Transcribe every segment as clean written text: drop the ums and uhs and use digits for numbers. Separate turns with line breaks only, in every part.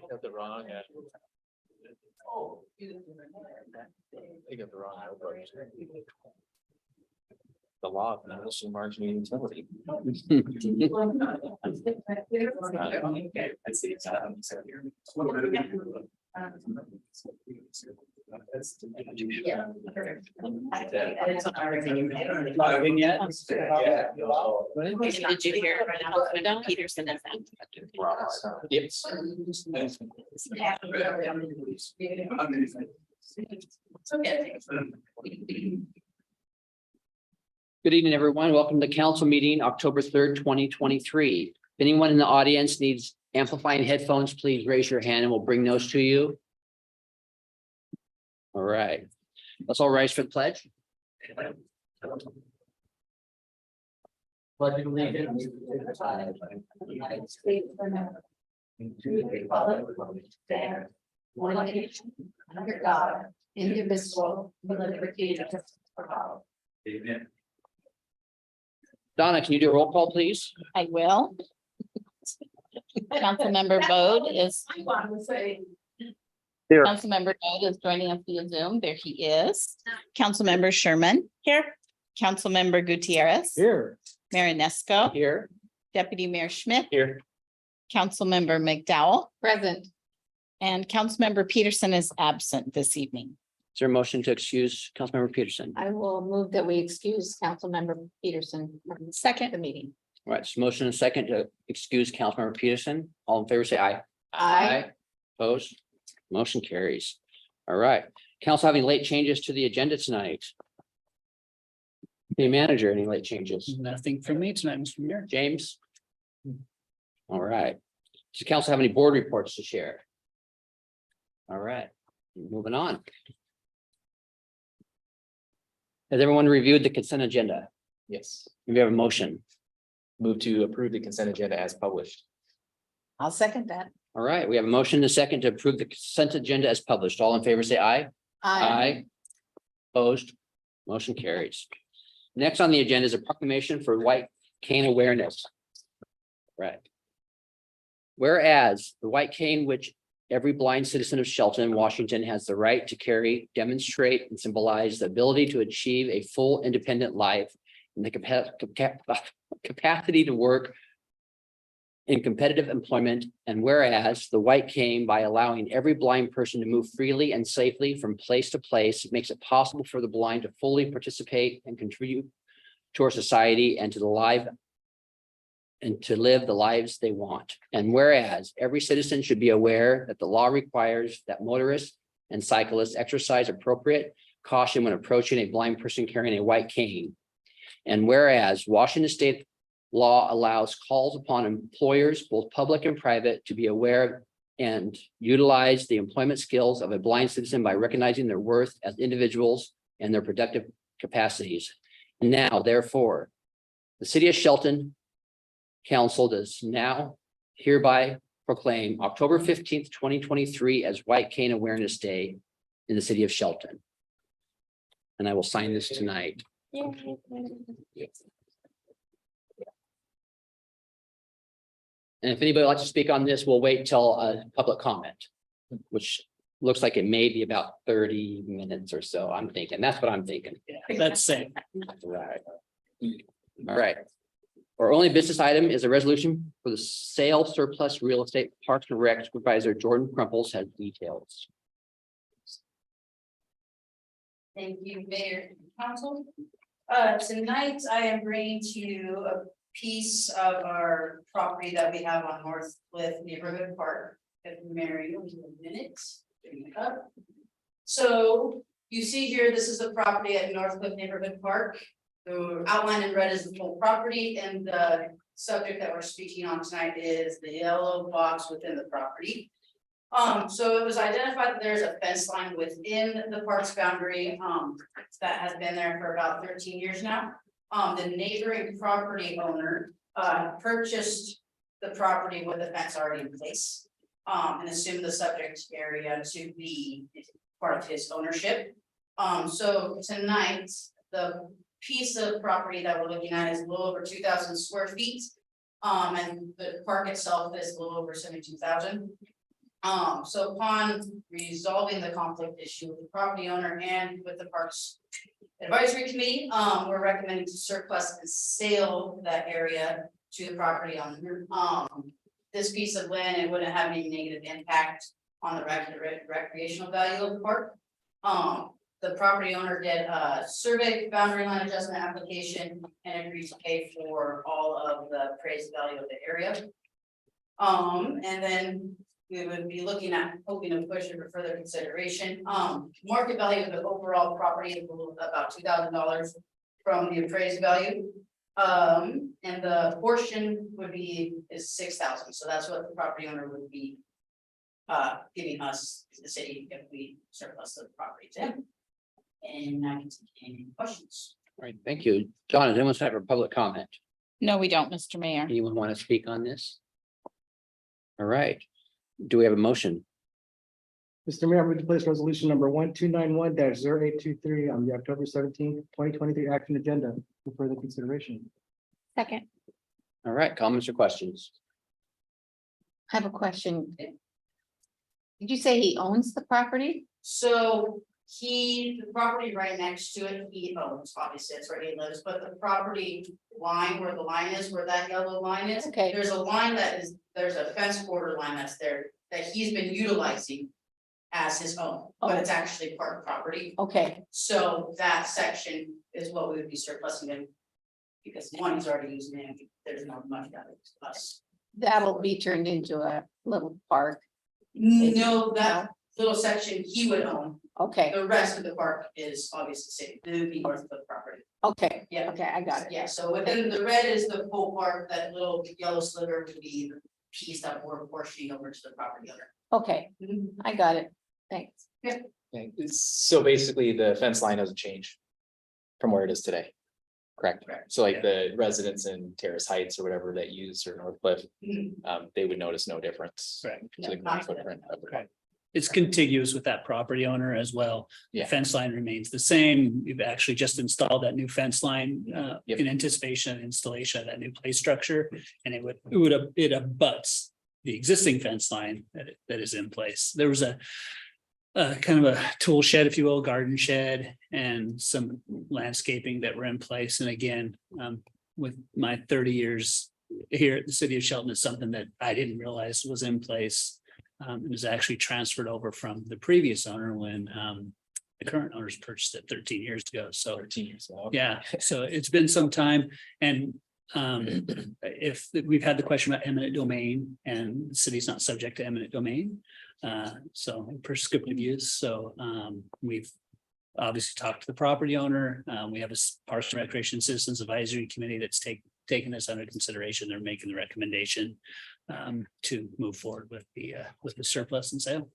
Got the wrong. They got the wrong. The law of notice marginal utility. I see.
Did you hear about Peterson is
Yes.
Good evening, everyone. Welcome to council meeting, October 3rd, 2023. If anyone in the audience needs amplifying headphones, please raise your hand and we'll bring those to you. All right. Let's all rise for the pledge. Pledge of allegiance to the flag of the United States of America, to the republic for which it stands, one nation, under God, indivisible, with liberty and justice for all.
Amen.
Donna, can you do a roll call, please?
I will. Councilmember Bode is.
Here.
Councilmember Bode is joining us via Zoom. There he is. Councilmember Sherman. Here. Councilmember Gutierrez.
Here.
Marinesco.
Here.
Deputy Mayor Schmidt.
Here.
Councilmember McDowell.
Present.
And Councilmember Peterson is absent this evening.
Is there a motion to excuse Councilmember Peterson?
I will move that we excuse Councilmember Peterson from the meeting.
All right, so motion and second to excuse Councilmember Peterson. All in favor, say aye. Opposed? Motion carries. All right. Council having late changes to the agenda tonight. City manager, any late changes?
Nothing from me tonight, Mr. Mayor.
James? All right. Does the council have any board reports to share? All right, moving on. Has everyone reviewed the consent agenda?
Yes.
Do we have a motion?
Move to approve the consent agenda as published.
I'll second that.
All right, we have a motion and a second to approve the consent agenda as published. All in favor, say aye. Opposed? Motion carries. Next on the agenda is a proclamation for white cane awareness. Right. Whereas the white cane, which every blind citizen of Shelton, Washington, has the right to carry, demonstrate, and symbolize the ability to achieve a full independent life and the capacity to work in competitive employment. And whereas the white cane, by allowing every blind person to move freely and safely from place to place, makes it possible for the blind to fully participate and contribute to our society and to live the lives they want. And whereas every citizen should be aware that the law requires that motorists and cyclists exercise appropriate caution when approaching a blind person carrying a white cane. And whereas Washington State law allows calls upon employers, both public and private, to be aware and utilize the employment skills of a blind citizen by recognizing their worth as individuals and their productive capacities. Now, therefore, the city of Shelton Council does now hereby proclaim October 15th, 2023 as White Cane Awareness Day in the city of Shelton. And I will sign this tonight. And if anybody would like to speak on this, we'll wait till public comment, which looks like it may be about 30 minutes or so. I'm thinking, that's what I'm thinking.
That's safe.
Right. All right. Our only business item is a resolution for the sale surplus real estate. Parks and Rec Supervisor Jordan Crumples has details.
Thank you, Mayor and Council. Tonight I am bringing to you a piece of our property that we have on North Cliff Neighborhood Park. If Mary, will give a minute. Bring it up. So you see here, this is the property at North Cliff Neighborhood Park. The outline in red is the full property, and the subject that we're speaking on tonight is the yellow box within the property. So it was identified that there's a fence line within the park's boundary, that has been there for about 13 years now. The neighboring property owner, purchased the property with the fence already in place. And assumed the subject area to be part of his ownership. So tonight, the piece of property that we're looking at is a little over 2,000 square feet. And the park itself is a little over 72,000. So upon resolving the conflict issue with the property owner and with the Parks Advisory Committee, we're recommending to surplus and sale that area to the property owner. This piece of land, it wouldn't have any negative impact on the recreational value of the park. The property owner did a survey boundary line adjustment application and agreed to pay for all of the appraised value of the area. And then we would be looking at hoping to push it for further consideration. Market value of the overall property is about $2,000 from the appraised value. And the portion would be is 6,000, so that's what the property owner would be giving us, the city, if we surplus the property to him. And I can take any questions.
All right, thank you. Donna, does anyone have a public comment?
No, we don't, Mr. Mayor.
Anyone want to speak on this? All right, do we have a motion?
Mr. Mayor, I move to place resolution number 1291 0823 on the October 17th, 2023 action agenda for further consideration.
Second,
All right, comments or questions?
I have a question. Did you say he owns the property?
So the property right next to it, he owns, obviously, it's where he lives, but the property line, where the line is, where that yellow line is.
Okay.
There's a line there's a fence border line that's there that he's been utilizing as his own, but it's actually park property.
Okay,
So that section is what we would be surplusing in. Because one, he's already using it, there's not much value to us.
that'll be turned into a little park.
No, that little section he would own,
Okay,
the rest of the park is obviously city, it would be north of the property.
okay,
Yeah.
okay, I got it.
Yeah, so within the red is the full park, that little yellow sliver would be the piece that we're portioning over to the property owner.
Okay, I got it. Thanks.
Okay, so basically the fence line doesn't change from where it is today. Correct.
Correct.
So like the residents in Terrace Heights or whatever that use or North Cliff,
Mhm.
they would notice no difference.
Correct.
To the ground footprint of the
Correct. It's contiguous with that property owner as well. The
Yeah.
fence line remains the same. We've actually just installed that new fence line
Yep.
in anticipation of installation of that new play structure. And it abuts the existing fence line that is in place. There was a kind of a tool shed, if you will, garden shed and some landscaping that were in place. And again, with my 30 years here at the city of Shelton, is something that I didn't realize was in place. It was actually transferred over from the previous owner when the current owners purchased it 13 years ago. So
13 years old.
yeah, so it's been some time and if we've had the question about eminent domain and the city's not subject to eminent domain. So prescriptive use, so we've obviously talked to the property owner. We have a Parks and Recreation Citizens Advisory Committee that's taking this under consideration. They're making the recommendation to move forward with the surplus and sale.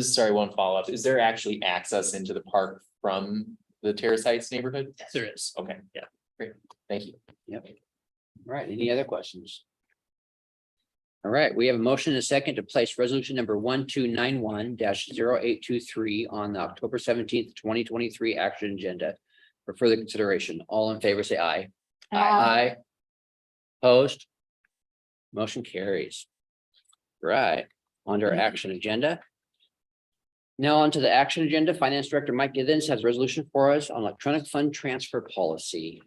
Sorry, one follow-up. Is there actually access into the park from the Terrace Heights neighborhood?
There is.
Okay.
Yeah.
Great. Thank you.
Yep. All right, any other questions? All right, we have a motion and a second to place resolution number 1291 0823 on the October 17th, 2023 action agenda for further consideration. All in favor, say aye. Aye. Opposed? Motion carries. Right, on to our action agenda. Now on to the action agenda. Finance Director Mike Githens has a resolution for us on electronic fund transfer policy.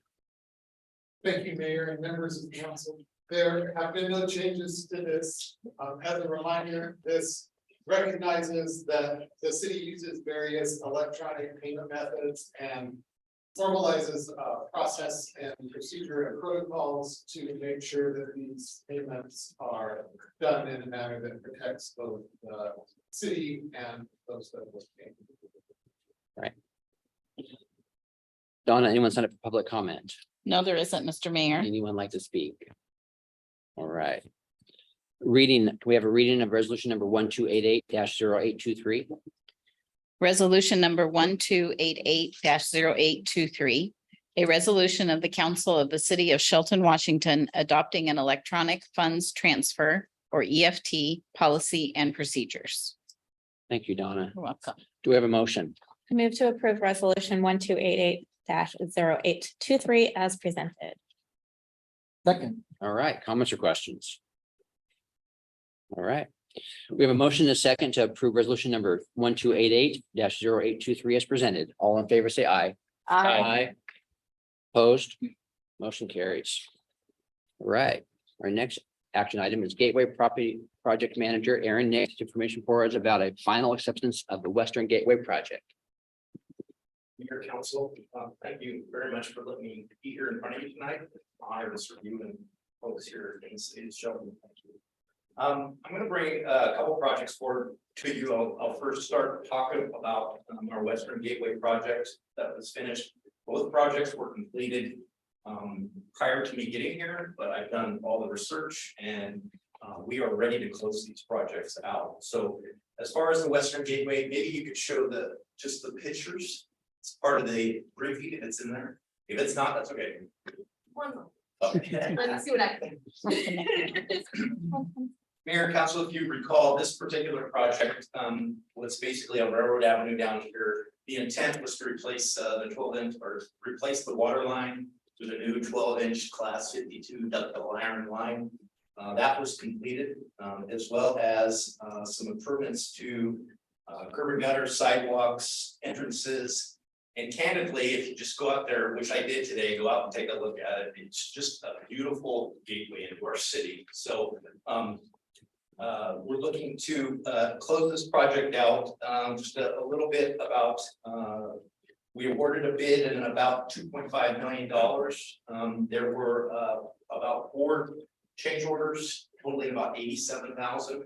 Thank you, Mayor and members of the council. There have been no changes to this. As a reminder, this recognizes that the city uses various electronic payment methods and formalizes process and procedure and protocols to make sure that these payments are done in a manner that protects both the city and those that will pay.
Donna, anyone sign up for public comment?
No, there isn't, Mr. Mayor.
Anyone like to speak? All right. Reading, we have a reading of resolution number 1288 0823.
Resolution number 1288 0823. A resolution of the council of the city of Shelton, Washington, adopting an electronic funds transfer or EFT policy and procedures.
Thank you, Donna.
You're welcome.
Do we have a motion?
I move to approve resolution 1288 0823 as presented.
Second.
All right, comments or questions? All right, we have a motion and a second to approve resolution number 1288-0823 as presented. All in favor, say aye.
I,
Opposed? Motion carries. All right, our next action item is Gateway Property Project Manager Aaron Nix. Information for us about a final acceptance of the Western Gateway Project.
Mayor, council, thank you very much for letting me be here in front of you tonight. Honor to serve you and folks here in the city of Shelton. Thank you. I'm gonna bring a couple projects forward to you. I'll first start talking about our Western Gateway project that was finished. Both projects were completed prior to me getting here, but I've done all the research and we are ready to close these projects out. So as far as the Western Gateway, maybe you could show just the pictures. It's part of the briefing if it's in there. If it's not, that's okay. Okay.
Let's see what I can.
Mayor and council, if you recall, this particular project was basically on Railroad Avenue down here. The intent was to replace the 12-inch or replace the water line with a new 12-inch class 52 ductile iron line. That was completed, as well as some improvements to curb and gutter, sidewalks, entrances. And candidly, if you just go out there, which I did today, go out and take a look at it, it's just a beautiful gateway into our city. So we're looking to close this project out. Just a little bit about, we awarded a bid in about $2.5 million. There were about 4 change orders totaling about $87,000.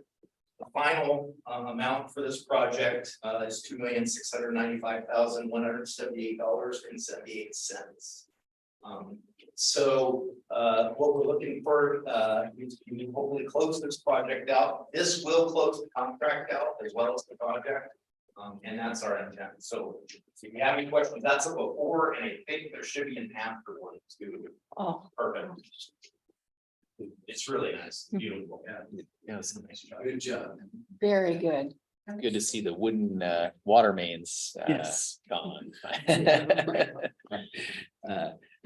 The final amount for this project is $2,695,178.78. So what we're looking for is to hopefully close this project out. This will close the contract out as well as the project. And that's our intent. So if you have any questions, that's a before, and I think there should be an after one too.
oh,
Perfect. It's really nice, beautiful.
Yeah, it's a nice job.
Good job.
very good.
Good to see the wooden water mains
Yes.
gone.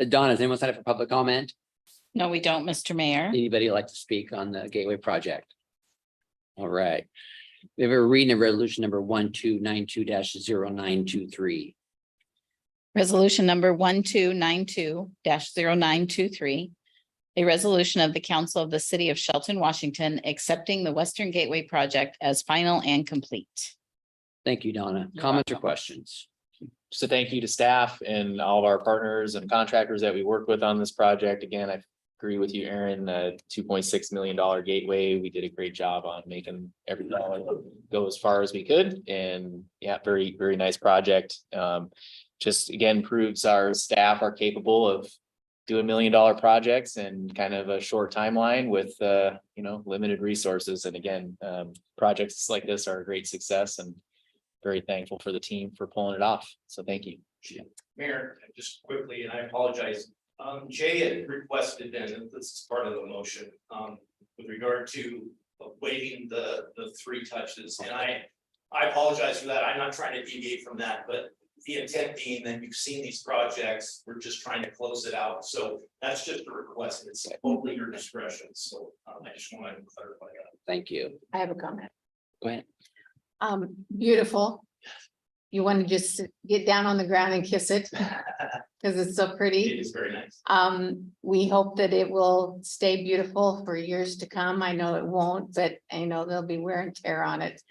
Donna, does anyone sign up for public comment?
No, we don't, Mr. Mayor.
Anybody like to speak on the Gateway project? All right. We have a reading of resolution number 1292-0923.
Resolution number 1292-0923. A resolution of the council of the city of Shelton, Washington, accepting the Western Gateway project as final and complete.
Thank you, Donna. Comments or questions?
So thank you to staff and all of our partners and contractors that we work with on this project. Again, I agree with you, Aaron, $2.6 million gateway. We did a great job on making every dollar go as far as we could. And yeah, very, very nice project. Just again, proves our staff are capable of doing $1 million projects and kind of a short timeline with, limited resources. And again, projects like this are a great success and very thankful for the team for pulling it off. So thank you.
Mayor, just quickly, and I apologize, Jay had requested, and this is part of the motion, with regard to waiving the 3 touches, and I apologize for that. I'm not trying to deviate from that, but the intent being that you've seen these projects, we're just trying to close it out. So that's just a request. It's totally your discretion. So I just want to clarify that.
Thank you.
I have a comment.
Go ahead.
Beautiful. You want to just get down on the ground and kiss it because it's so
It
pretty.
is very nice.
We hope that it will stay beautiful for years to come. I know it won't, but I know there'll be wear and tear on it.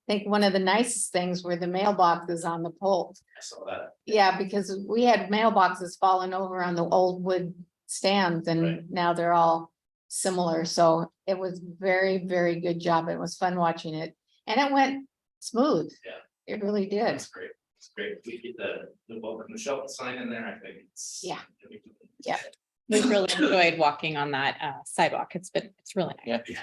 I think one of the nicest things were the mailboxes on the pole.
I saw that.
Yeah, because we had mailboxes falling over on the old wood stands
Right.
and now they're all similar. So it was very, very good job. It was fun watching it and it went smooth.
Yeah.
It really did.
That's great. It's great. We get the welcome to Shelton sign in there. I think it's.
Yeah.
Yeah.
We've really enjoyed walking on that sidewalk. It's really nice.
Yeah.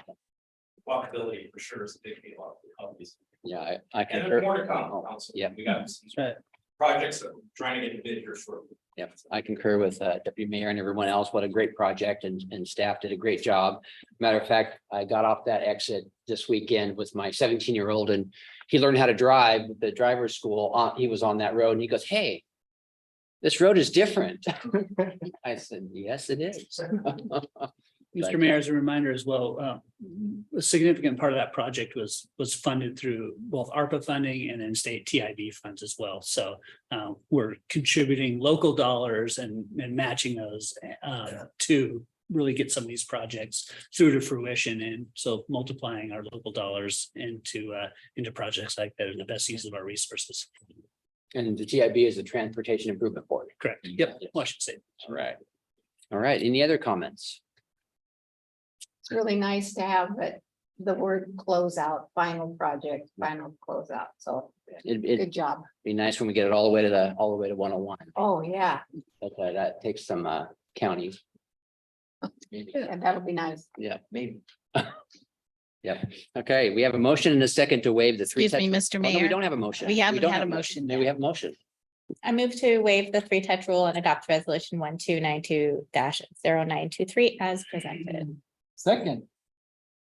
Walkability for sure is a big deal. Obviously.
Yeah, I
And
concur.
there's more to come. Council.
Yeah.
We got some
Right.
projects that we're trying to get the bid here shortly.
Yep, I concur with Deputy Mayor and everyone else. What a great project and staff did a great job. Matter of fact, I got off that exit this weekend with my 17-year-old and he learned how to drive with the driver's school. He was on that road and he goes, "Hey, This road is different. I said, yes, it is.
Mr. Mayor, as a reminder as well, a significant part of that project was funded through both ARPA funding and then state TIB funds as well. So we're contributing local dollars and matching those to really get some of these projects through to fruition. And so multiplying our local dollars into projects like that are the best use of our resources.
And the TIB is the Transportation Improvement Board.
Correct. Yep. Washington State.
All right. All right. Any other comments?
It's really nice to have it, the word closeout, final project, final closeout. So
It'd
good job.
be nice when we get it all the way to 101.
Oh, yeah,
But that takes some counties.
and that'll be nice.
Yeah, maybe. Yeah. Okay, we have a motion and a second to waive the three.
Excuse me, Mr.
Oh, no, We
Mayor.
don't have a motion.
We haven't
don't
had a
have
motion
May
yet.
we have a motion?
I move to waive the three touch rule and adopt resolution 1292-0923 as presented.
Second.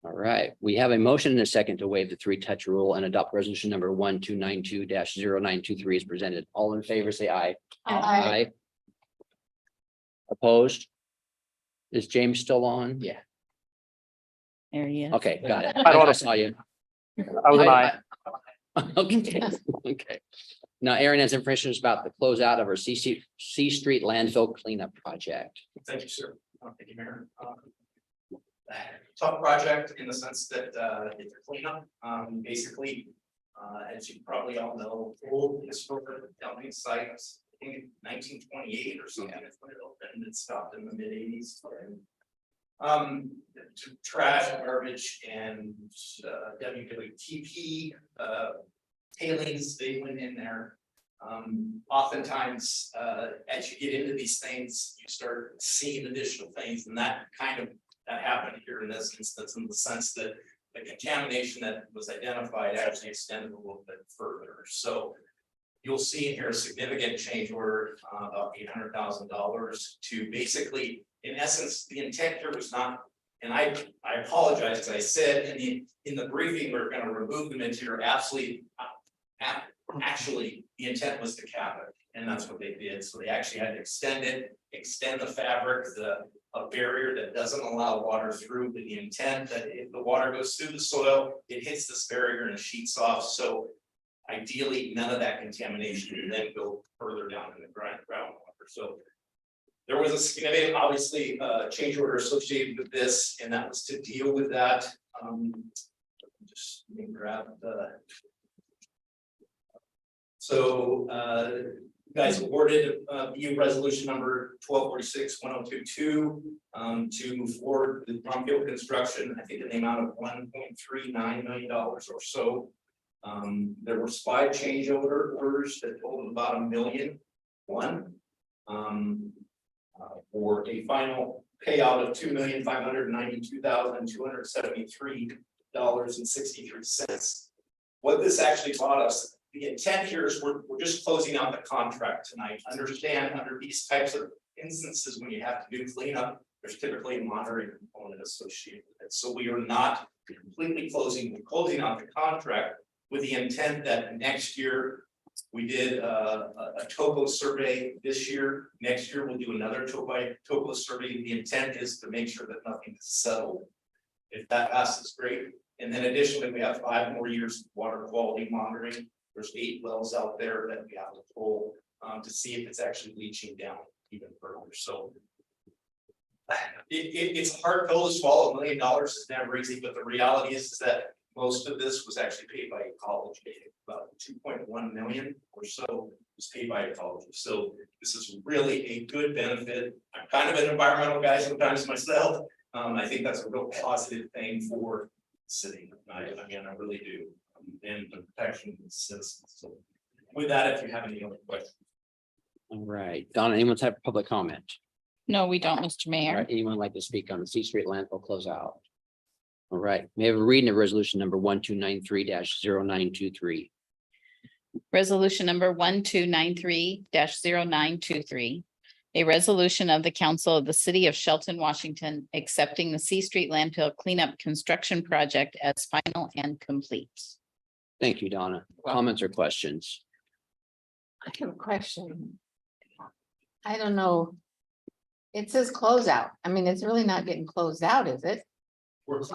All right, we have a motion and a second to waive the three touch rule and adopt resolution number 1292-0923 is presented. All in favor, say aye.
Aye.
Opposed? Is James still on?
Yeah.
There he is.
Okay, got it.
I don't-
I saw you.
I was an aye.
Okay, okay. Now Aaron has information about the closeout of our C Street landfill cleanup project.
Thank you, sir. Thank you, Mayor. Tough project in the sense that it's a cleanup, basically, as you probably all know, old historic dumping sites. I think 1928 or something, it's when it opened, it stopped in the mid-80s. Trash, garbage, and WWTP tailings, they went in there. Oftentimes, as you get into these things, you start seeing additional things, and that happened here in this instance, in the sense that the contamination that was identified actually extended a little bit further. So you'll see in here a significant change order, about $800,000 to basically, in essence, the intent here was not, and I apologize, because I said in the briefing, we're going to remove the material. Actually, the intent was to cap it, and that's what they did. So they actually had to extend the fabric, a barrier that doesn't allow water through, but the intent that if the water goes through the soil, it hits this barrier and it sheets off. So ideally, none of that contamination can then go further down in the groundwater. So there was a significant, obviously, change order associated with this, and that was to deal with that. Just let me grab the. So you guys awarded EU resolution number 1246-1022 to move forward with brownfield construction, I think in the amount of $1.39 million or so. There were 5 change orders that totaled about $1.1 million. For a final payout of $2,592,273.63. What this actually bought us, the intent here is we're just closing out the contract tonight. Understand under these types of instances, when you have to do cleanup, there's typically a monitoring component associated with it. So we are not completely closing out the contract with the intent that next year we did a topo survey this year. Next year, we'll do another topo survey. The intent is to make sure that nothing is settled. If that passes, great. And then additionally, we have 5 more years of water quality monitoring. There's 8 wells out there that we have to pull to see if it's actually leaching down even further. So it's a hard pill to swallow. $1 million is never easy, but the reality is that most of this was actually paid by ecology. About 2.1 million or so was paid by ecology. So this is really a good benefit. I'm kind of an environmental guy sometimes myself. I think that's a real positive thing for the city. I really do. And the protection of the citizens. So with that, if you have any other questions.
All right, Donna, anyone have public comment?
No, we don't, Mr.
All
Mayor.
right, anyone like to speak on the C Street landfill closeout? All right, may I have a reading of resolution number 1293-0923.
Resolution number 1293-0923. A resolution of the council of the city of Shelton, Washington, accepting the C Street landfill cleanup construction project as final and complete.
Thank you, Donna. Comments or questions?
I have a question. I don't know. It says closeout. I mean, it's really not getting closed out, is it?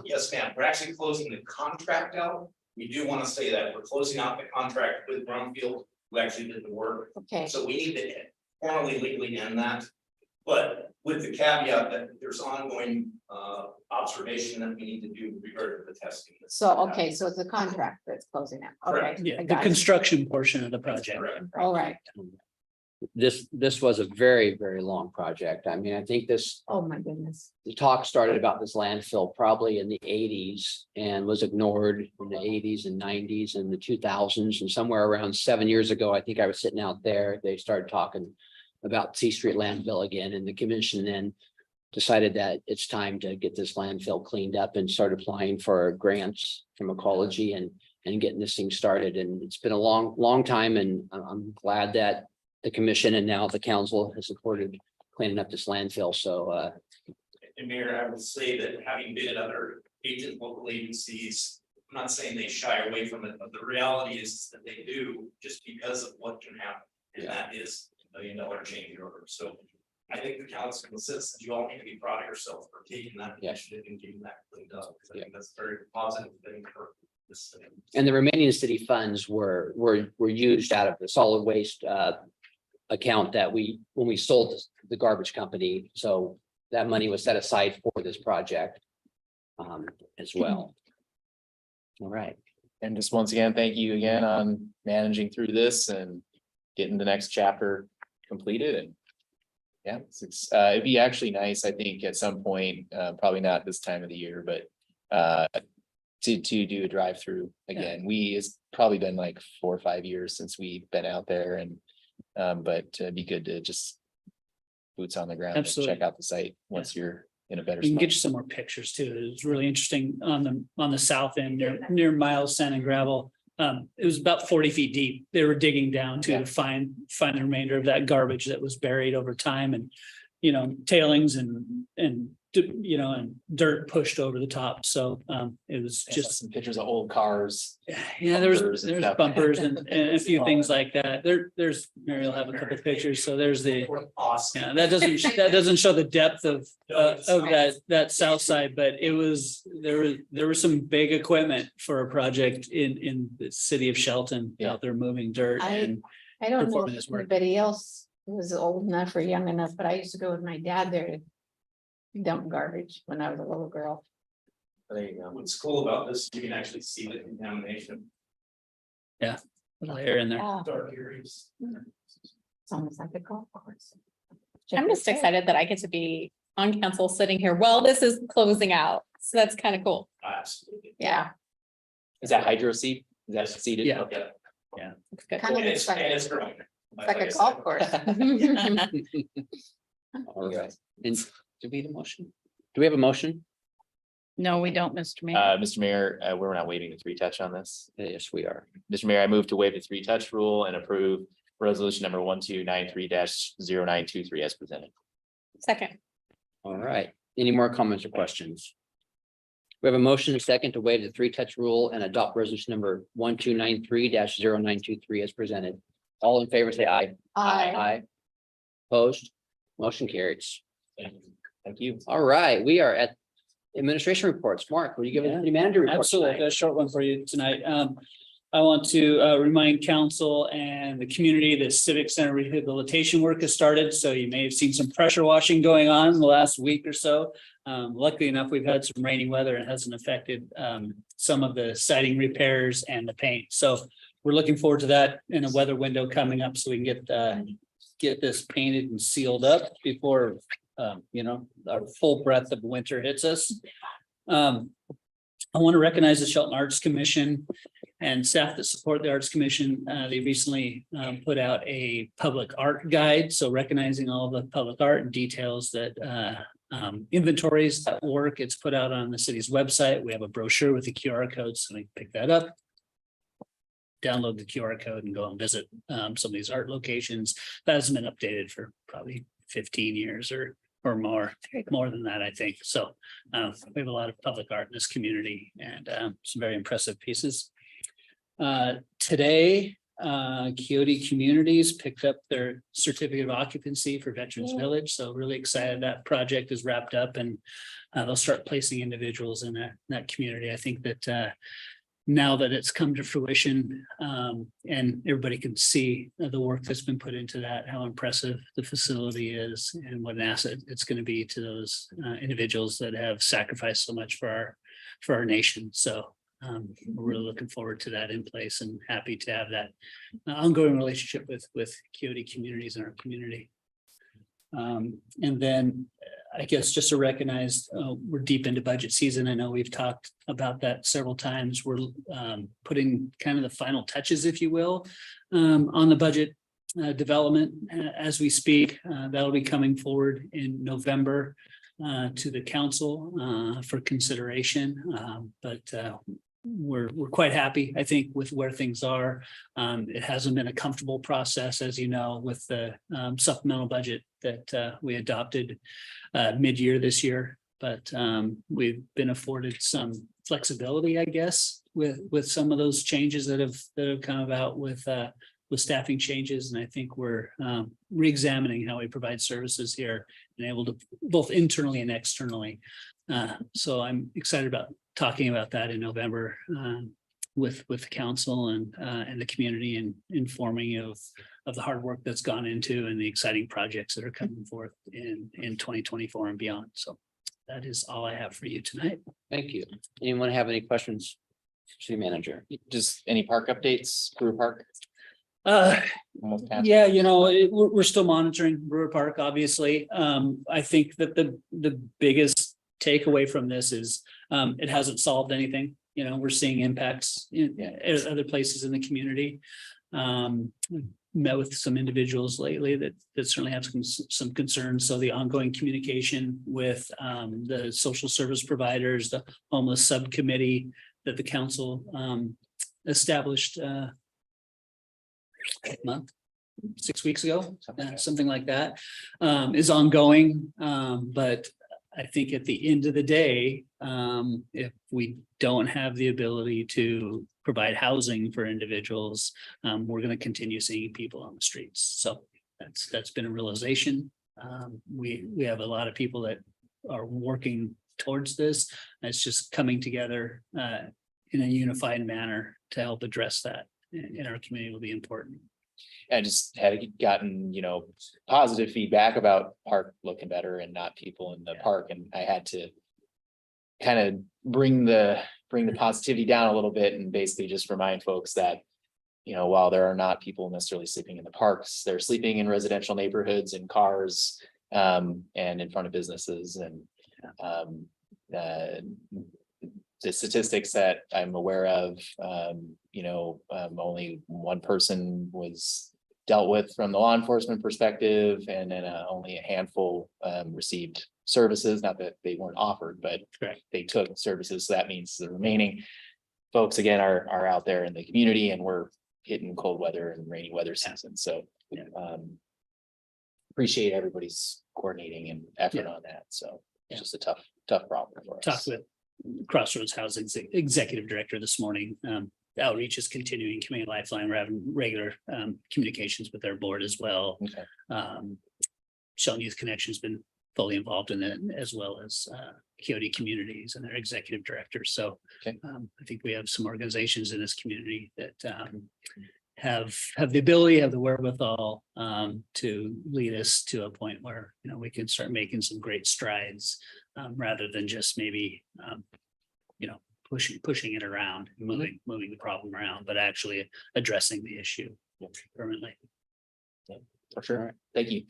Yes, ma'am, we're actually closing the contract out. We do want to say that we're closing out the contract with Brownfield, who actually did the work.
Okay,
So we need to formally legally end that. But with the caveat that there's ongoing observation that we need to do regarding the testing.
so, okay, so it's a contract that's closing out. Okay.
Correct.
Yeah,
I
the
got it.
construction portion of the project.
Correct.
All right.
This was a very, very long project. I mean, I think
Oh, my goodness.
the talk started about this landfill probably in the eighties and was ignored in the eighties and nineties and the 2000s. And somewhere around 7 years ago, I think I was sitting out there, they started talking about C Street landfill again, and the commission then decided that it's time to get this landfill cleaned up and start applying for grants from ecology and getting this thing started. And it's been a long time, and I'm glad that the commission and now the council has supported cleaning up this landfill. So
And Mayor, I would say that having been at other local agencies, I'm not saying they shy away from it, but the reality is that they do just because of what can happen. And that is $1 million change order. So I think the council and the citizens, you all need to be proud of yourself for taking that initiative and getting that cleaned up. Because I think that's a very positive thing for this city.
and the remaining city funds were used out of the solid waste account that when we sold the garbage company. So that money was set aside for this project as well. All right.
And just once again, thank you again on managing through this and getting the next chapter completed and. Yeah, it'd be actually nice, I think, at some point, probably not this time of the year, but to do a drive-through again. It's probably been like 4 or 5 years since we've been out there and but it'd be good to just boots on the ground and
Absolutely.
check out the site once you're in a better
We can get
spot.
you some more pictures too. It was really interesting on the south end near Miles Sand and Gravel. It was about 40 feet deep. They were digging down to find the remainder of that garbage that was buried over time and, tailings and dirt pushed over the top. So it was
I saw
just,
some pictures of old cars.
yeah,
bumpers and
there's
stuff.
bumpers and a few things like that. There's, Mary will have a couple of pictures. So there's the,
Awesome.
yeah, that doesn't show the depth of that south side, but it was, there was some big equipment for a project in the city of Shelton
Yeah.
out there moving dirt and
I don't know
performing
if
this work.
anybody else was old enough or young enough, but I used to go with my dad there to dump garbage when I was a little girl.
There you go.
What's cool about this, you can actually see the contamination.
layer in there.
Yeah,
Dark areas.
it's almost like a golf course.
I'm just excited that I get to be on council sitting here. Well, this is closing out. So that's kind of cool.
Absolutely.
Yeah,
Is that hydro seed? Is that seeded?
Yeah.
Okay.
It's good.
Kind of
And
looks like,
it's growing.
it's like
I
a
said.
golf course.
All right. And do we need a motion? Do we have a motion?
No, we don't, Mr. Mayor.
Mr. Mayor, we're not waiving the 3-touch on this.
Yes, we are.
Mr. Mayor, I move to waive the 3-touch rule and approve resolution number 1293-0923 as presented.
Second,
All right. Any more comments or questions? We have a motion and a second to waive the 3-touch rule and adopt resolution number 1293-0923 as presented. All in favor, say aye. Aye. Opposed? Motion carries.
Thank you.
All right, we are at administration reports. Mark, will you give us the manager report?
Absolutely,
tonight?
a short one for you tonight. I want to remind council and the community that Civic Center rehabilitation work has started. So you may have seen some pressure washing going on in the last week or so. Luckily enough, we've had some rainy weather and it hasn't affected some of the siding repairs and the paint. So we're looking forward to that in a weather window coming up so we can get this painted and sealed up before our full breadth of winter hits us. I want to recognize the Shelton Arts Commission and staff that support the Arts Commission. They recently put out a public art guide. So recognizing all the public art and details that inventories that work. It's put out on the city's website. We have a brochure with the QR code, so they can pick that up. Download the QR code and go and visit some of these art locations. That hasn't been updated for probably 15 years or more than that, I think. So we have a lot of public art in this community and some very impressive pieces. Today, Coyote Communities picked up their certificate of occupancy for Veterans Village, so really excited that project is wrapped up and they'll start placing individuals in that community. I think that now that it's come to fruition, and everybody can see the work that's been put into that, how impressive the facility is and what an asset it's going to be to those individuals that have sacrificed so much for our nation. So we're really looking forward to that in place and happy to have that ongoing relationship with Coyote Communities in our community. And then I guess just to recognize, we're deep into budget season. I know we've talked about that several times. We're putting kind of the final touches, if you will, on the budget development as we speak. That'll be coming forward in November to the council for consideration. But we're quite happy, I think, with where things are. It hasn't been a comfortable process, as you know, with the supplemental budget that we adopted mid-year this year. But we've been afforded some flexibility, I guess, with some of those changes that have come about with staffing changes. And I think we're re-examining how we provide services here and able to both internally and externally. So I'm excited about talking about that in November with the council and the community, and informing of the hard work that's gone into and the exciting projects that are coming forth in 2024 and beyond. So that is all I have for you tonight.
Thank you. Anyone have any questions? City manager.
Just any park updates, Brewer Park? Almost past.
Yeah, we're still monitoring Brewer Park, obviously. I think that the biggest takeaway from this is it hasn't solved anything. We're seeing impacts in other places in the community. Met with some individuals lately that certainly have some concerns. So the ongoing communication with the social service providers, the homeless subcommittee that the council established month, 6 weeks ago, something like that, is ongoing. But I think at the end of the day, if we don't have the ability to provide housing for individuals, we're going to continue seeing people on the streets. So that's been a realization. We have a lot of people that are working towards this. It's just coming together in a unified manner to help address that in our community will be important.
I just had gotten, positive feedback about park looking better and not people in the park. And I had to kind of bring the positivity down a little bit and basically just remind folks that, while there are not people necessarily sleeping in the parks, they're sleeping in residential neighborhoods, in cars, and in front of businesses. And the statistics that I'm aware of, only one person was dealt with from the law enforcement perspective, and then only a handful received services. Not that they weren't offered, but they took services. So that means the remaining folks, again, are out there in the community, and we're hitting cold weather and rainy weather season. So appreciate everybody's coordinating and effort on that. So it's just a tough problem for us.
Talked with Crossroads Housing Executive Director this morning. The outreach is continuing. Community Lifeline, we're having regular communications with their board as well.
Okay.
Shelton Youth Connection has been fully involved in it, as well as Coyote Communities and their executive directors. So
okay.
I think we have some organizations in this community that have the ability, have the wherewithal to lead us to a point where we can start making some great strides, rather than just maybe pushing it around, moving the problem around, but actually addressing the issue permanently.
For sure.
Right.
Thank you.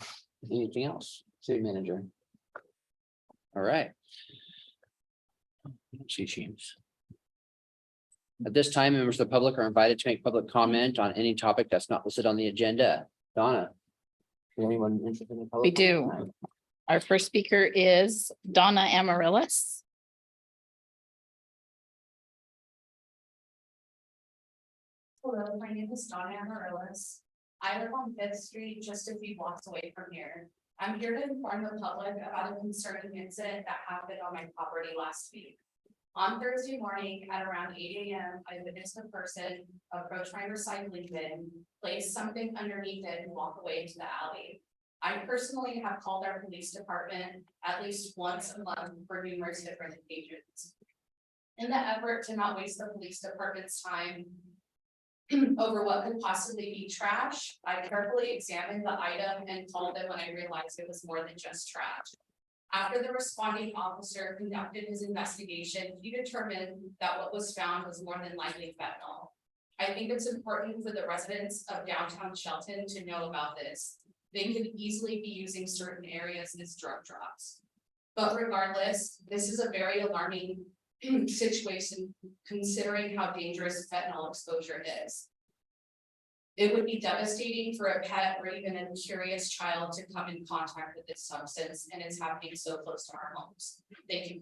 Anything else, city manager? All right. At this time, members of the public are invited to make public comment on any topic that's not listed on the agenda. Donna? Is anyone interested in the public?
We do. Our first speaker is Donna Amaryllis.
Hello, my name is Donna Amaryllis. I live on Fifth Street, just a few blocks away from here. I'm here to inform the public about a concerning incident that happened on my property last week. On Thursday morning at around 8 AM, I witnessed a person approach my recycling bin, place something underneath it and walk away into the alley. I personally have called our police department at least once a month for numerous different occasions. In the effort to not waste the police department's time over what could possibly be trash, I carefully examined the item and called them when I realized it was more than just trash. After the responding officer conducted his investigation, he determined that what was found was more than likely fentanyl. I think it's important for the residents of downtown Shelton to know about this. They could easily be using certain areas as drug drops. But regardless, this is a very alarming situation considering how dangerous fentanyl exposure is. It would be devastating for a pet or even a curious child to come in contact with this substance, and it's happening so close to our homes. Thank you.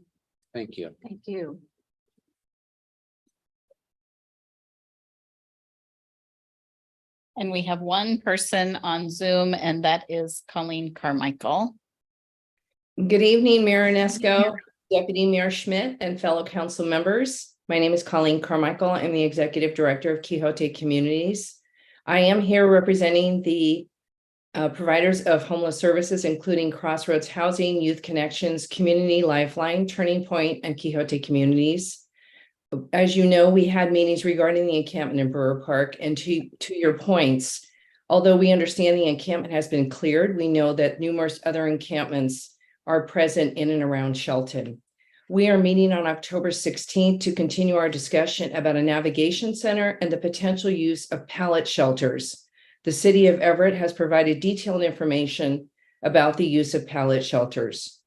Thank you.
Thank you. And we have one person on Zoom, and that is Colleen Carmichael.
Good evening, Mayor Inesco, Deputy Mayor Schmidt, and fellow council members. My name is Colleen Carmichael. I'm the Executive Director of Quixote Communities. I am here representing the providers of homeless services, including Crossroads Housing, Youth Connections, Community Lifeline, Turning Point, and Quixote Communities. As you know, we had meetings regarding the encampment in Brewer Park, and to your points, although we understand the encampment has been cleared, we know that numerous other encampments are present in and around Shelton. We are meeting on October 16th to continue our discussion about a navigation center and the potential use of pallet shelters. The city of Everett has provided detailed information about the use of pallet shelters.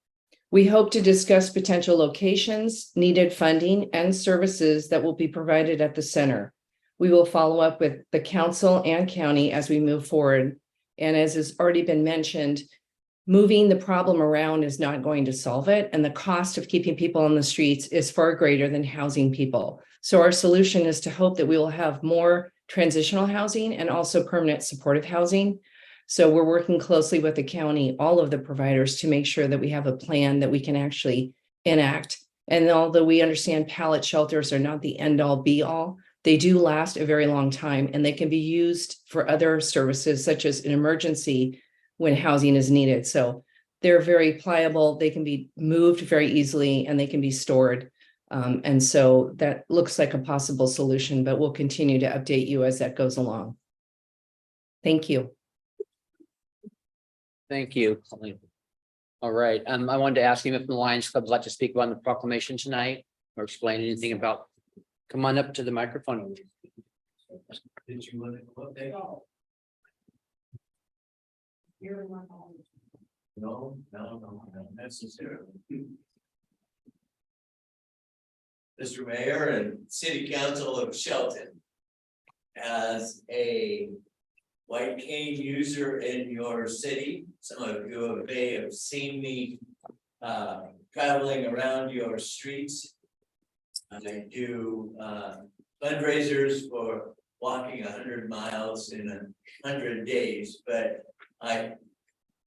We hope to discuss potential locations, needed funding, and services that will be provided at the center. We will follow up with the council and county as we move forward. And as has already been mentioned, moving the problem around is not going to solve it. And the cost of keeping people on the streets is far greater than housing people. So our solution is to hope that we will have more transitional housing and also permanent supportive housing. So we're working closely with the county, all of the providers, to make sure that we have a plan that we can actually enact. And although we understand pallet shelters are not the end all be all, they do last a very long time, and they can be used for other services such as an emergency when housing is needed. So they're very pliable, they can be moved very easily, and they can be stored. And so that looks like a possible solution, but we'll continue to update you as that goes along. Thank you.
Thank you, Colleen. All right, I wanted to ask him if the Lions Club would like to speak on the proclamation tonight or explain anything about, come on up to the microphone.
Did you want to go up there? No, not necessarily. Mr. Mayor and City Council of Shelton. As a white cane user in your city, some of you may have seen me traveling around your streets. I do fundraisers for walking 100 miles in 100 days, but I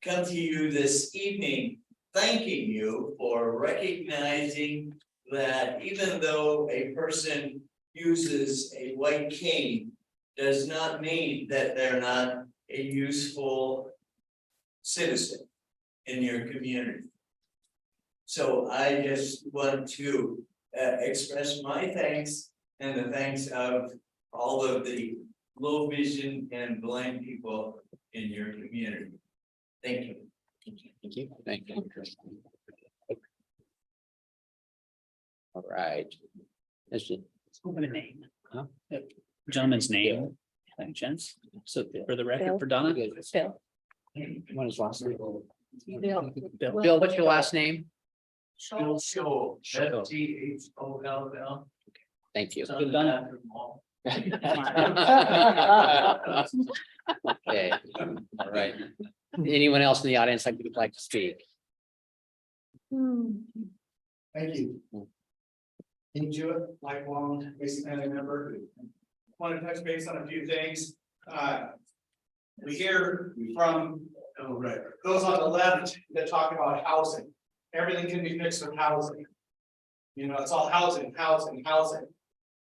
come to you this evening thanking you for recognizing that even though a person uses a white cane does not mean that they're not a useful citizen in your community. So I just want to express my thanks and the thanks of all of the low vision and blind people in your community. Thank you.
Thank you. Thank you. All right.
Open a name.
Huh?
Gentleman's name, by any chance? So for the record, for Donna.
Bill.
What is last name?
Bill.
Bill, what's your last name?
Show.
Show.
STHOLL.
Thank you.
Good, Donna.
Okay, all right. Anyone else in the audience like would like to speak?
Thank you. King Jewett, lifelong Mason County member. Want to touch base on a few things. We hear from those on the left that talk about housing. Everything can be fixed with housing. You know, it's all housing, housing, housing.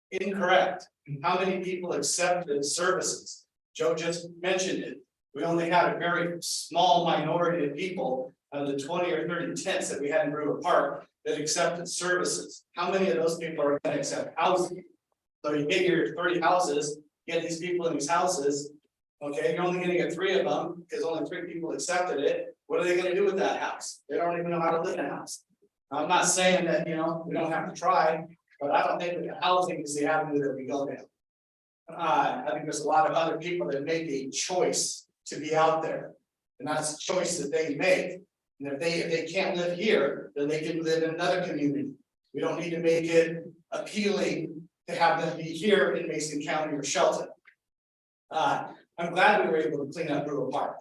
Incorrect. How many people accepted services? Joe just mentioned it. We only had a very small minority of people out of the 20 or 30 tents that we had in Brewer Park that accepted services. How many of those people are gonna accept housing? So you get your 30 houses, get these people in these houses. Okay, you're only gonna get 3 of them, because only 3 people accepted it. What are they gonna do with that house? They don't even know how to live in a house. I'm not saying that, you know, we don't have to try, but I don't think that housing is the avenue that we go down. I think there's a lot of other people that make a choice to be out there. And that's a choice that they make. And if they can't live here, then they can live in another community. We don't need to make it appealing to have them be here in Mason County or Shelton. I'm glad we were able to clean up Brewer Park.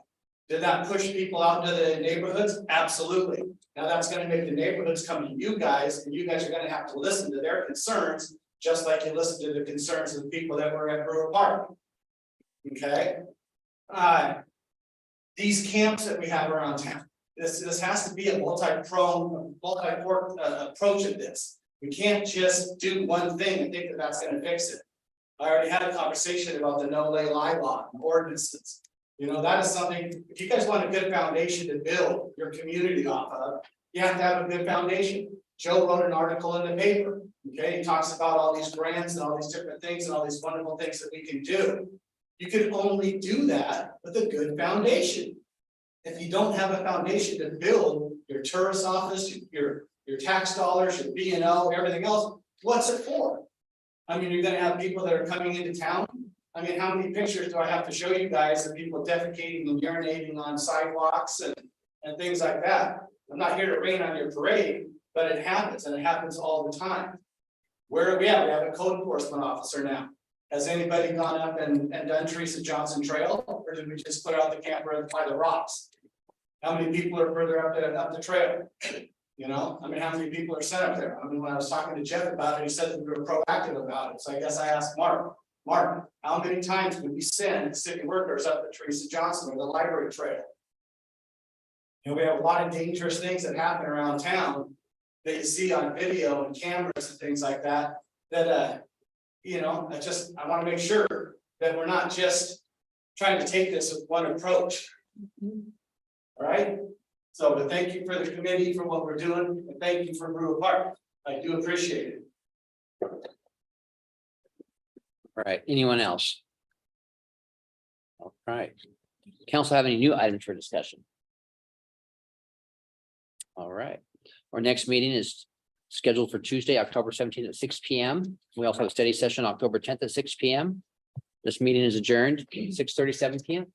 Did that push people out into the neighborhoods? Absolutely. Now that's gonna make the neighborhoods come to you guys, and you guys are gonna have to listen to their concerns, just like you listen to the concerns of the people that were at Brewer Park. Okay? These camps that we have around town, this has to be a multi-pronged, multi-port approach of this. We can't just do one thing and think that that's gonna fix it. I already had a conversation about the no lay lie law and ordinances. You know, that is something, if you guys want a good foundation to build your community off of, you have to have a good foundation. Joe wrote an article in the paper, okay, he talks about all these grants and all these different things and all these wonderful things that we can do. You can only do that with a good foundation. If you don't have a foundation to build your tourist office, your tax dollars, your B&O, everything else, what's it for? I mean, you're gonna have people that are coming into town. I mean, how many pictures do I have to show you guys of people defecating and urinating on sidewalks and things like that? I'm not here to rain on your parade, but it happens, and it happens all the time. Where are we at? We have a code enforcement officer now. Has anybody gone up and done Teresa Johnson Trail, or did we just put out the camper and apply the rocks? How many people are further up the trail? You know, I mean, how many people are sent up there? I mean, when I was talking to Jeff about it, he said that we were proactive about it. So I guess I asked Mark, how many times would we send city workers up the Teresa Johnson or the library trail? You know, we have a lot of dangerous things that happen around town that you see on video and cameras and things like that, you know, I want to make sure that we're not just trying to take this with one approach. All right, so but thank you for the committee for what we're doing, and thank you for Brewer Park. I do appreciate it.
All right, anyone else? All right, council have any new items for discussion? All right, our next meeting is scheduled for Tuesday, October 17th at 6 p.m. We also have a study session October 10th at 6 p.m. This meeting is adjourned 6:37 p.m.